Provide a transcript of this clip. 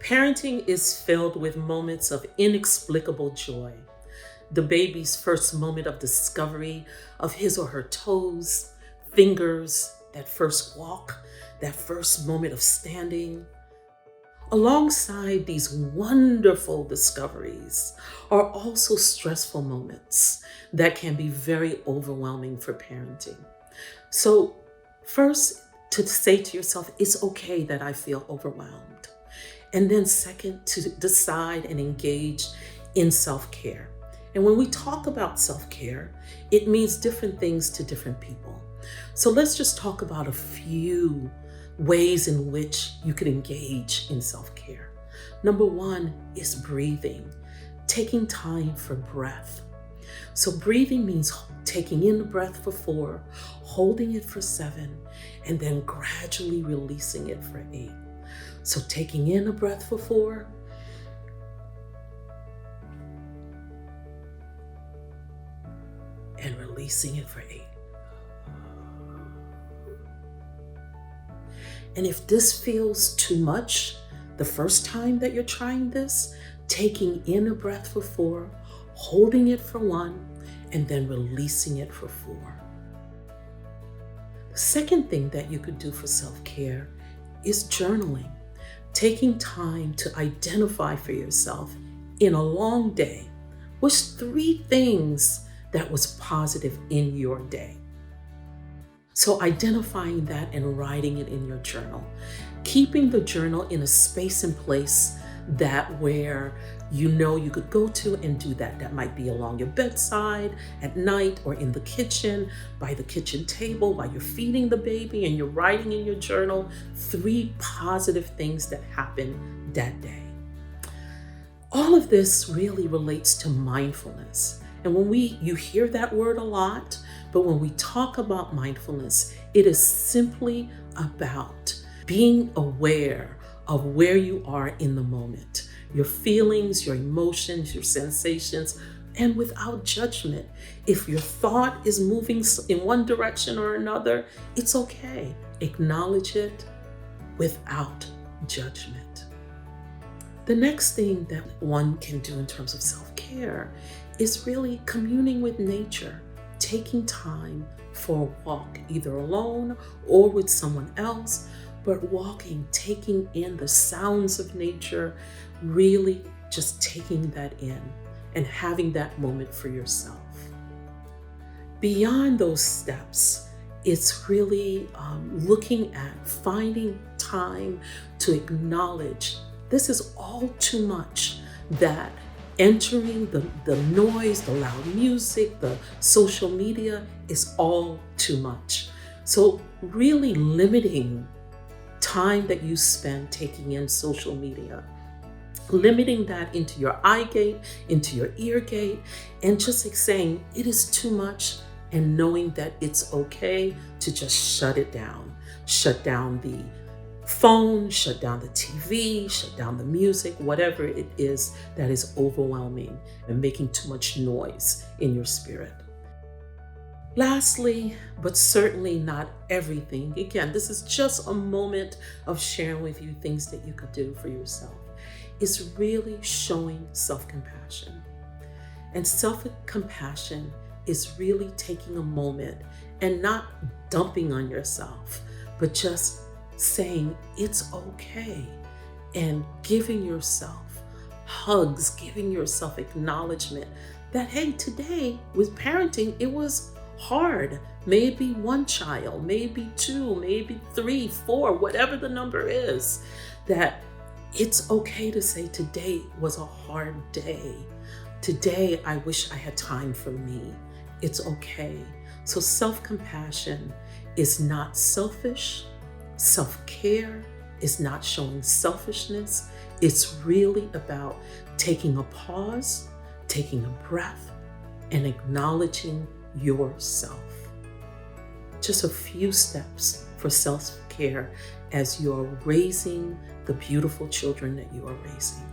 Parenting is filled with moments of inexplicable joy. The baby's first moment of discovery of his or her toes, fingers, that first walk, that first moment of standing. Alongside these wonderful discoveries are also stressful moments that can be very overwhelming for parenting. So, first, to say to yourself, it's okay that I feel overwhelmed. And then, second, to decide and engage in self care. And when we talk about self care, it means different things to different people. So, let's just talk about a few ways in which you could engage in self care. Number one is breathing, taking time for breath. So, breathing means taking in the breath for 4, holding it for 7, and then gradually releasing it for 8. So, taking in a breath for 4, and releasing it for 8. And if this feels too much the first time that you're trying this, taking in a breath for 4, holding it for 1, and then releasing it for 4. The second thing that you could do for self-care is journaling, taking time to identify for yourself in a long day what's 3 things that was positive in your day. So identifying that and writing it in your journal, keeping the journal in a space and place that where you know you could go to and do that. That might be along your bedside, at night, or in the kitchen, by the kitchen table, while you're feeding the baby and you're writing in your journal 3 positive things that happened that day. All of this really relates to mindfulness. And when you hear that word a lot, but when we talk about mindfulness, it is simply about being aware of where you are in the moment, your feelings, your emotions, your sensations, and without judgment. If your thought is moving in one direction or another, it's okay. Acknowledge it without judgment. The next thing that one can do in terms of self-care is really communing with nature, taking time for a walk, either alone or with someone else, but walking, taking in the sounds of nature, really just taking that in and having that moment for yourself. Beyond those steps, it's really looking at finding time to acknowledge this is all too much, that entering the noise, the loud music, the social media is all too much. So really limiting time that you spend taking in social media, limiting that into your eye gate, into your ear gate, and just like saying it is too much, and knowing that it's okay to just shut it down. Shut down the phone, shut down the TV, shut down the music, whatever it is that is overwhelming and making too much noise in your spirit. Lastly, but certainly not everything, again, this is just a moment of sharing with you things that you could do for yourself, is really showing self-compassion. And self-compassion is really taking a moment and not dumping on yourself, but just saying it's okay, and giving yourself hugs, giving yourself acknowledgement that, hey, today with parenting, it was hard. Maybe 1 child, maybe 2, maybe 3, 4, whatever the number is, that it's okay to say today was a hard day. Today, I wish I had time for me. It's okay. So self-compassion is not selfish. Self-care is not showing selfishness. It's really about taking a pause, taking a breath, and acknowledging yourself. Just a few steps for self-care as you're raising the beautiful children that you are raising.